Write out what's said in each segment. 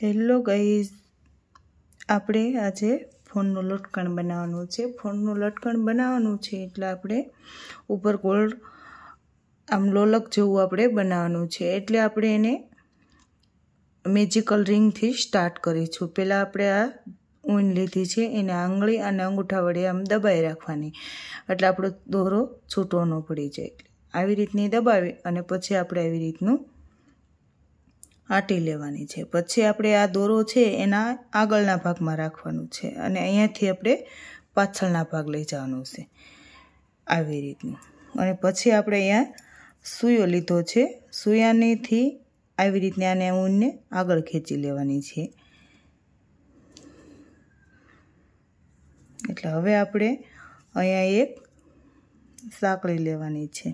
Hello guys, આપણે આજે ફોનનું લટકણ બનાવવાનું છે. ફોનનું લટકણ બનાવવાનું છે એટલે આપણે ઉપર ગોળ આમ લોલક જેવું આપણે બનાવવાનું છે. એટલે આપણે એને મેજિકલ રિંગથી સ્ટાર્ટ કરીશું. પહેલાં આપણે આ ઊન લીધી છે, એને આંગળી અને અંગૂઠા વડે આમ દબાઈ રાખવાની, એટલે આપણો દોરો છૂટો ન પડી જાય. આવી રીતની દબાવી અને પછી આપણે આવી રીતનું આટી લેવાની છે. પછી આપણે આ દોરો છે એના આગળના ભાગમાં રાખવાનું છે અને અહીંયાથી આપણે પાછળના ભાગ લઈ જવાનું છે આવી રીતનું. અને પછી આપણે અહીંયા સૂયો લીધો છે, સૂયાનીથી આવી રીતના આને ઊનને આગળ ખેંચી લેવાની છે. એટલે હવે આપણે અહીંયા એક સાંકળી લેવાની છે.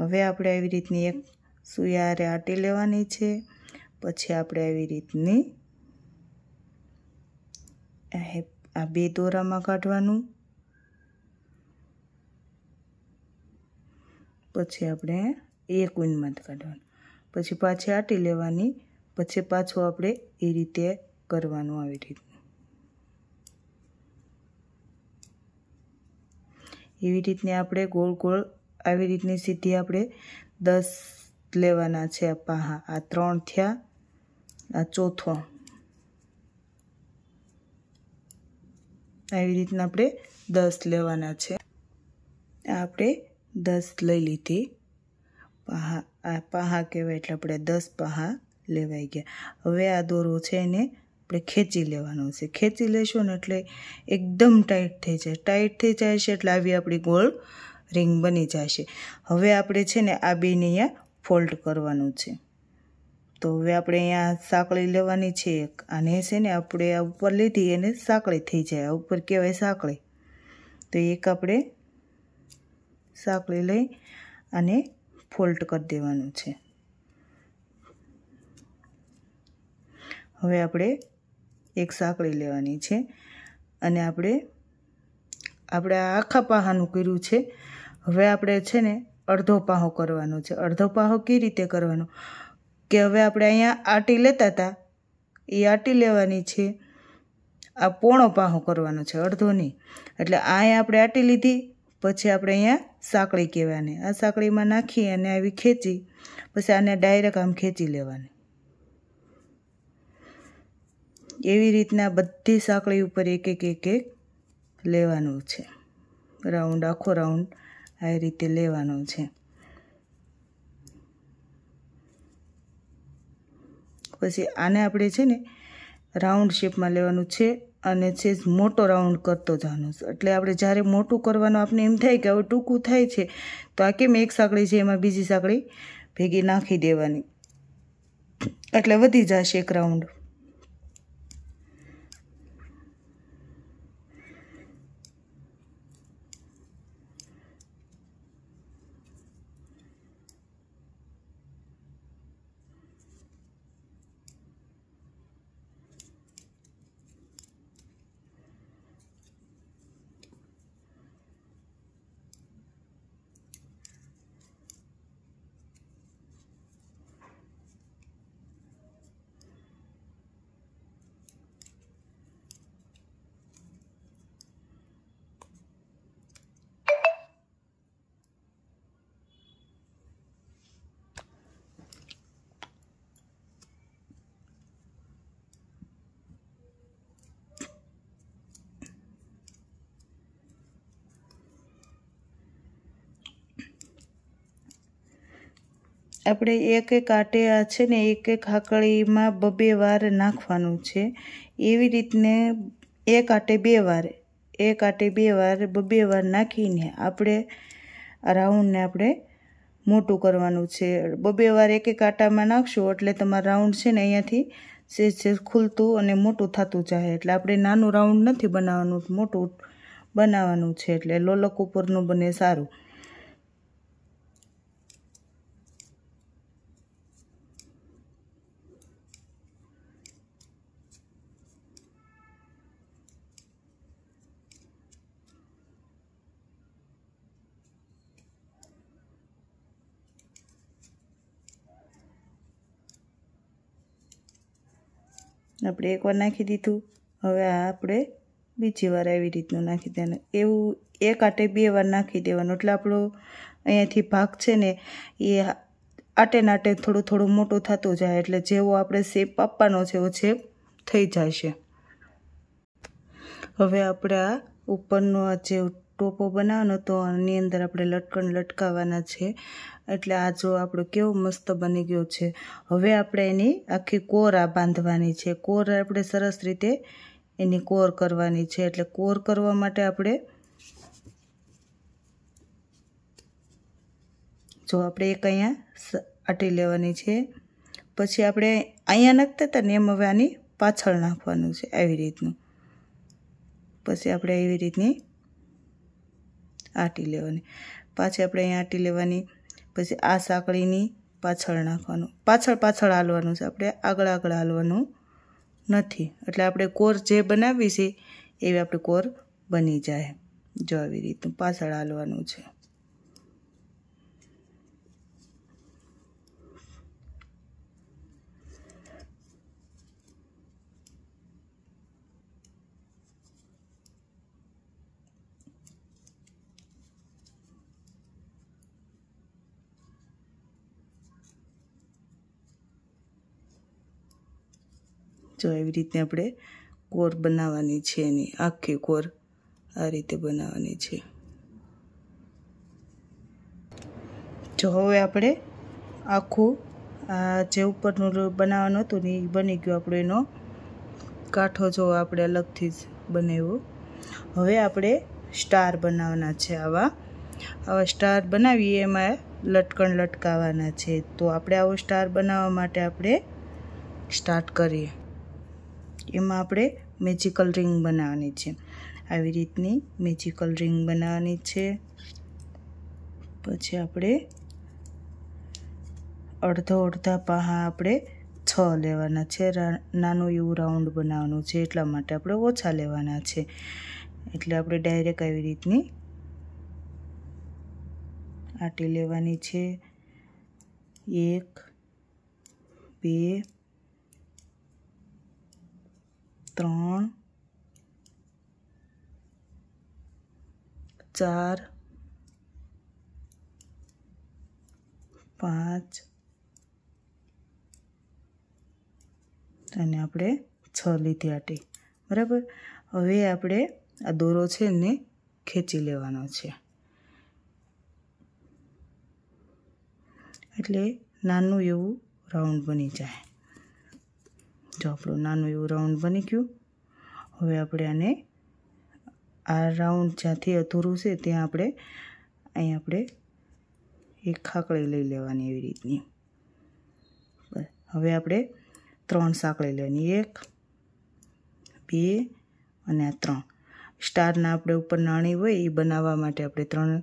હવે આપણે આવી રીતની એક સૂયારે આટી લેવાની છે. પછી આપણે આવી રીતની આ બે દોરામાં કાઢવાનું. પછી આપણે એક ઊનમાં કાઢવાનું, પછી પાછી આટી લેવાની. પછી પાછું આપણે એ રીતે કરવાનું. આવી રીતનું એવી રીતની આપણે ગોળ ગોળ આવી રીતની સીધી આપણે 10 લેવાના છે. આ પાહા આ 3 થયા, આ ચોથો. આવી રીતના આપણે 10 લેવાના છે. આપણે 10 લઈ લીધી પાહા. આ પાહા કહેવાય એટલે આપણે 10 પાહા લેવાઈ ગયા. હવે આ દોરો છે એને આપણે ખેંચી લેવાનો છે. ખેંચી લેશું ને એટલે એકદમ ટાઈટ થઈ જાય. ટાઈટ થઈ જાય છે એટલે આવી આપણી ગોળ રિંગ બની જશે. હવે આપણે છે ને આ બેને અહીંયા ફોલ્ડ કરવાનું છે. તો હવે આપણે અહીંયા સાંકળી લેવાની છે એક. આને છે ને આપણે આ ઉપર લીધી એને સાંકળી થઈ જાય, આ ઉપર કહેવાય સાંકળી. તો એક આપણે સાંકળી લઈ અને ફોલ્ડ કરી દેવાનું છે. હવે આપણે એક સાંકળી લેવાની છે અને આપણે આખા પાહાનું કર્યું છે. હવે આપણે છે ને અડધો પાહો કરવાનો છે. અડધો પાહો કેવી રીતે કરવાનો કે હવે આપણે અહીંયા આટી લેતા હતા એ આટી લેવાની છે. આ પોણો પાહો કરવાનો છે, અડધો નહીં. એટલે અહીંયા આપણે આટી લીધી, પછી આપણે અહીંયા સાંકળી કહેવાની. આ સાંકળીમાં નાખી અને આવી ખેંચી પછી આને ડાયરેક્ટ આમ ખેંચી લેવાની. એવી રીતના બધી સાંકળી ઉપર એક એક એક એક લેવાનું છે. રાઉન્ડ આખો રાઉન્ડ આ રીતે લેવાનો છે. પછી આને આપણે છે ને રાઉન્ડ શેપમાં લેવાનું છે અને છે મોટો રાઉન્ડ કરતો જવાનો છે. એટલે આપણે જ્યારે મોટું કરવાનું આપણે એમ થાય કે હવે ટૂંકું થાય છે તો આ કેમ એક સાંકળી છે એમાં બીજી સાંકળી ભેગી નાખી દેવાની, એટલે વધી જશે એક રાઉન્ડ. આપણે એક એક આટે આ છે ને એક એક હાકળીમાં 2 વાર નાખવાનું છે. એવી રીતને એક આટે 2 વાર, એક આટે 2 વાર 2 વાર નાખીને આપણે આ રાઉન્ડને આપણે મોટું કરવાનું છે. 2 વાર એક એક આટામાં નાખશું એટલે તમારું રાઉન્ડ છે ને અહીંયાથી સેજ ખુલતું અને મોટું થતું જાય. એટલે આપણે નાનું રાઉન્ડ નથી બનાવવાનું, મોટું બનાવવાનું છે. એટલે લોલક ઉપરનું બને સારું. આપણે એકવાર નાખી દીધું। હવે આ આપણે બીજી વાર આવી રીતનું નાખી દેવાનું। એવું એક આટે 2 વાર નાખી દેવાનું એટલે આપણો અહીંયાથી ભાગ છે ને એ આટે નાટે થોડું થોડું મોટું થતું જાય એટલે જેવો આપણે શેપ આપવાનો છે એવો શેપ થઈ જશે। હવે આપણે આ ઉપરનો આ જે ટોપો બનાવવાનો તો આની અંદર આપણે લટકણ લટકાવવાના છે એટલે આ જો આપણો કેવો મસ્ત બની ગયો છે। હવે આપણે એની આખી કોર આ બાંધવાની છે। કોર આપણે સરસ રીતે એની કોર કરવાની છે એટલે કોર કરવા માટે આપણે જો આપણે એક અહીંયા આટી લેવાની છે પછી આપણે અહીંયા નાખતા હતા ને એમ હવે આની પાછળ નાખવાનું છે આવી રીતનું। પછી આપણે એવી રીતની આટી લેવાની પાછી આપણે અહીંયા આટી લેવાની પછી આ સાંકળીની પાછળ નાખવાનું પાછળ પાછળ હાલવાનું છે આપણે આગળ આગળ હાલવાનું નથી એટલે આપણે કોર જે બનાવી છે એવી આપણે કોર બની જાય। જો આવી રીતનું પાછળ હાલવાનું છે। જો એવી રીતે આપણે કોર બનાવવાની છે એની આખી કોર આ રીતે બનાવવાની છે। જો હવે આપણે આખું આ જે ઉપરનું બનાવવાનું હતું ને એ બની ગયું આપણો એનો કાંઠો જો આપણે અલગથી જ બનાવ્યો। હવે આપણે સ્ટાર બનાવવાના છે આવા સ્ટાર બનાવીએ એમાં લટકણ લટકાવવાના છે તો આપણે આવો સ્ટાર બનાવવા માટે આપણે સ્ટાર્ટ કરીએ। એમાં આપણે મેજિકલ રિંગ બનાવવાની છે આવી રીતની મેજિકલ રિંગ બનાવવાની છે। પછી આપણે અડધા પાહા આપણે 6 લેવાના છે નાનું એવું રાઉન્ડ બનાવવાનું છે એટલા માટે આપણે ઓછા લેવાના છે એટલે આપણે ડાયરેક્ટ આવી રીતની આટી લેવાની છે 1 2 3 4 5 અને આપણે 6 લીધી આટી બરાબર। હવે આપણે આ દોરો છે ને ખેંચી લેવાનો છે એટલે નાનું એવું રાઉન્ડ બની જાય। જો આપણું નાનું એવું રાઉન્ડ બની ગયું। હવે આપણે આને આ રાઉન્ડ જ્યાંથી અધૂરું છે ત્યાં આપણે અહીં આપણે એક ખાકડી લઈ લેવાની એવી રીતની। હવે આપણે 3 સાંકળી લેવાની 1 2 અને આ 3 સ્ટારના આપણે ઉપર નાણી હોય એ બનાવવા માટે આપણે 3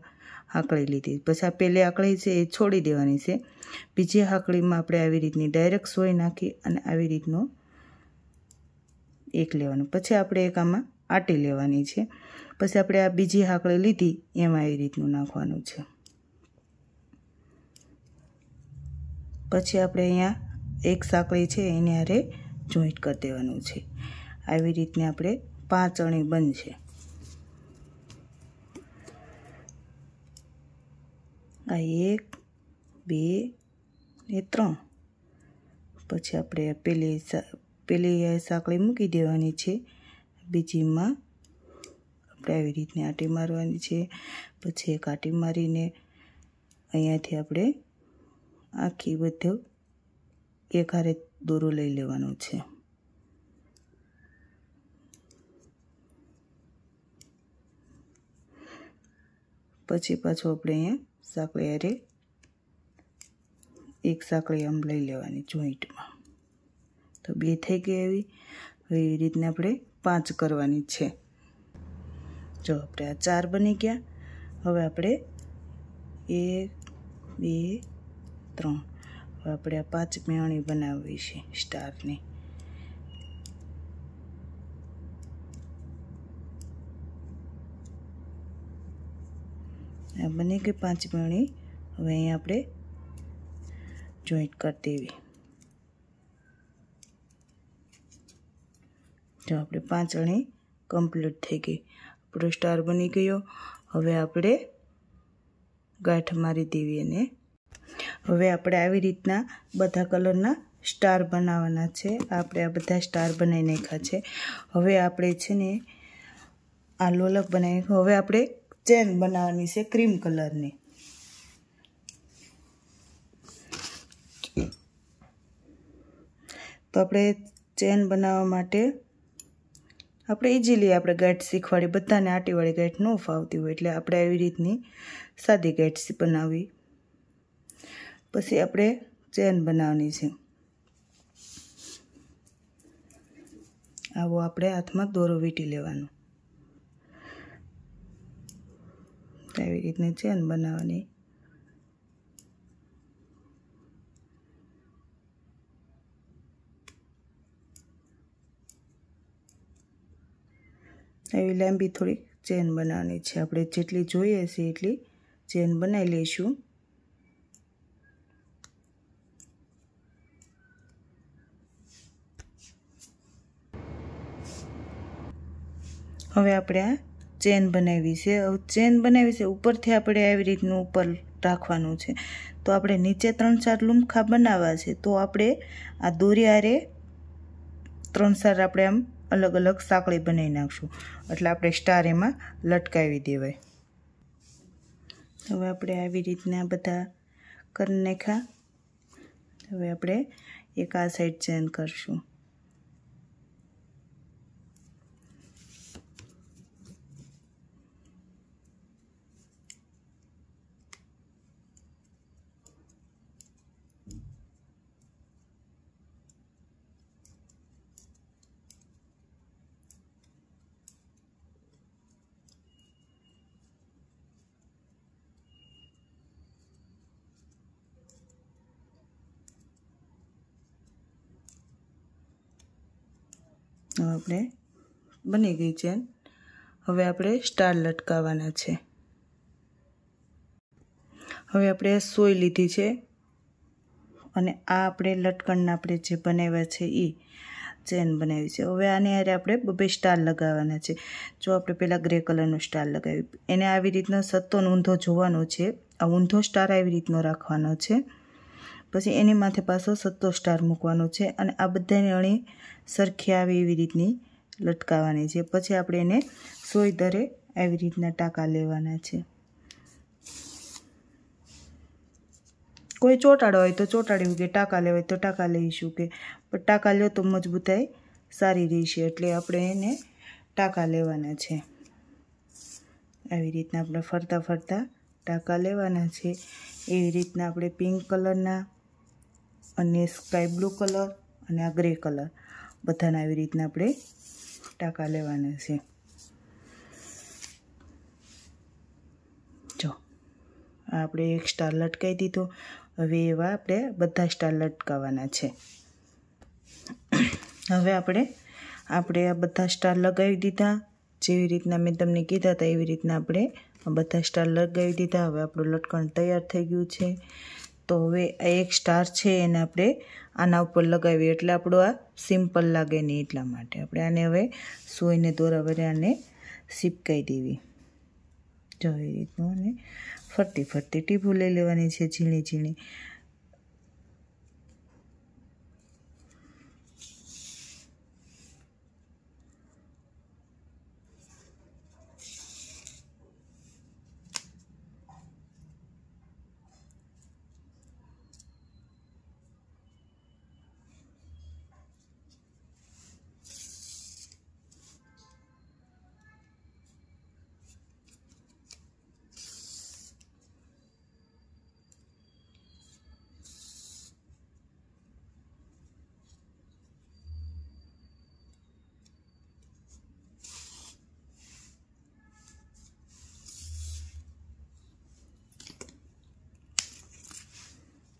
હાકળી લીધી। પછી આ પહેલી હાકળી છે એ છોડી દેવાની છે બીજી હાકળીમાં આપણે આવી રીતની ડાયરેક્ટ સોય નાખી અને આવી રીતનો એક લેવાનું પછી આપણે એક આમાં આટી લેવાની છે પછી આપણે આ બીજી હાકળી લીધી એમાં આવી રીતનું નાખવાનું છે। પછી આપણે અહીંયા એક સાંકળી છે એને હારે જોઈન્ટ કરી દેવાનું છે આવી રીતને આપણે 5 અણી બનશે। આ 1 2 ને 3 પછી આપણે પેલી સાંકળી મૂકી દેવાની છે બીજીમાં આપણે આવી રીતની આટી મારવાની છે પછી એક આટી મારીને અહીંયાથી આપણે આખી બધું એક હારે દોરો લઈ લેવાનો છે। પછી પાછું આપણે અહીંયા સાંકળી હારે એક સાંકળી આમ લઈ લેવાની જોઈન્ટમાં તો 2 થઈ ગઈ એવી। હવે એવી રીતને આપણે 5 કરવાની છે। જો આપણે આ 4 બની ગયા। હવે આપણે 1 2 3 હવે આપણે આ 5મી અણી બનાવવી છે સ્ટારની। આ બની ગઈ 5મી અણી। હવે અહીંયા આપણે જોઈન્ટ કરી દેવી। જો આપણે 5 અણી કમ્પ્લીટ થઈ ગઈ, આપણો સ્ટાર બની ગયો। હવે આપણે ગાંઠ મારી દેવી અને હવે આપણે આવી રીતના બધા કલરના સ્ટાર બનાવવાના છે। આપણે આ બધા સ્ટાર બનાવી નાખ્યા છે। હવે આપણે છે ને આ લોલક બનાવી, હવે આપણે ચેન બનાવવાની છે ક્રીમ કલરની। તો આપણે ચેન બનાવવા માટે આપણે ઇઝીલી આપણે ગાંઠ શીખવાડી, બધાને આટીવાળી ગાંઠ ન ફાવતી હોય એટલે આપણે આવી રીતની સાદી ગાંઠ બનાવવી। પછી આપણે ચેન બનાવવાની છે। આવો આપણે હાથમાં દોરો વીંટી લેવાનો, આવી રીતની ચેન બનાવવાની। એવી લાંબી થોડીક ચેન બનાવવાની છે, આપણે જેટલી જોઈએ છે એટલી ચેન બનાવી લઈશું। હવે આપણે આ ચેન બનાવી છે, ચેન બનાવી છે ઉપરથી આપણે આવી રીતનું ઉપર રાખવાનું છે। તો આપણે નીચે 3-4 લૂમખા બનાવવા છે, તો આપણે આ દોરી હારે 3-4 આપણે આમ અલગ અલગ સાંકળી બનાવી નાખશું, એટલે આપણે સ્ટાર એમાં લટકાવી દેવાય। હવે આપણે આવી રીતના બધા કરી નાખ્યા। હવે આપણે એક આ સાઈડ ચેન કરશું। આપણે બની ગઈ ચેન। હવે આપણે સ્ટાર લટકાવવાના છે। હવે આપણે સોય લીધી છે અને આ આપણે લટકણના આપણે જે બનાવ્યા છે એ ચેન બનાવી છે। હવે આને હારે આપણે 2 સ્ટાર લગાવવાના છે। જો આપણે પહેલાં ગ્રે કલરનો સ્ટાર લગાવી, એને આવી રીતનો સત્તો ઊંધો જોવાનો છે, આ ઊંધો સ્ટાર આવી રીતનો રાખવાનો છે, પછી એની માથે પાછો સત્તો સ્ટાર મૂકવાનો છે અને આ બધાની અણી સરખી આવે એવી રીતની લટકાવવાની છે। પછી આપણે એને સોય દરે આવી રીતના ટાંકા લેવાના છે। કોઈ ચોટાડો હોય તો ચોટાડ્યું, કે ટાંકા લેવાય તો ટાંકા લઈશું, કે પણ ટાંકા લ્યો તો મજબૂતાઈ સારી રહેશે, એટલે આપણે એને ટાંકા લેવાના છે। આવી રીતના આપણે ફરતા ફરતા ટાંકા લેવાના છે। એવી રીતના આપણે પિંક કલરના અને સ્કાય બ્લુ કલર અને આ ગ્રે કલર બધાના આવી રીતના આપણે ટાંકા લેવાના છે। જો આપણે એક સ્ટાર લટકાવી દીધો, હવે એવા આપણે બધા સ્ટાર લટકાવવાના છે। હવે આપણે આ બધા સ્ટાર લગાવી દીધા, જેવી રીતના મેં તમને કીધા હતા એવી રીતના આપણે આ બધા સ્ટાર લગાવી દીધા। હવે આપણું લટકણ તૈયાર થઈ ગયું છે। તો હવે આ એક સ્ટાર છે એને આપણે આના ઉપર લગાવીએ એટલે આપણું આ સિમ્પલ લાગે નહીં, એટલા માટે આપણે આને હવે સોયને દોરા વડે આને સીપકાઈ દેવી। જો એ રીતનું અને ફરતી ફરતી ટીપું લઈ લેવાની છે ઝીણી ઝીણી।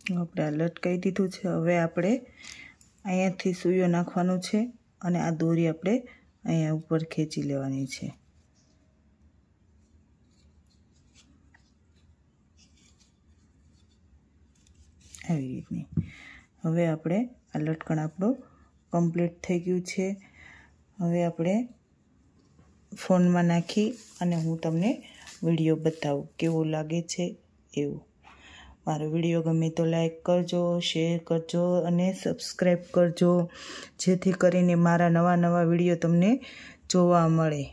આપણે આ લટકાવી દીધું છે। હવે આપણે અહીંયાથી સૂયો નાખવાનો છે અને આ દોરી આપણે અહીંયા ઉપર ખેંચી લેવાની છે। આવી રીતની હવે આપણે આ લટકણ આપણું કમ્પ્લીટ થઈ ગયું છે। હવે આપણે ફોનમાં નાખી અને હું તમને વિડીયો બતાવું કેવો લાગે છે એવું. મારો વિડીયો ગમે તો લાઈક કરજો, શેર કરજો અને સબસ્ક્રાઈબ કરજો, જેથી કરીને મારા નવા વિડીયો તમને જોવા મળે.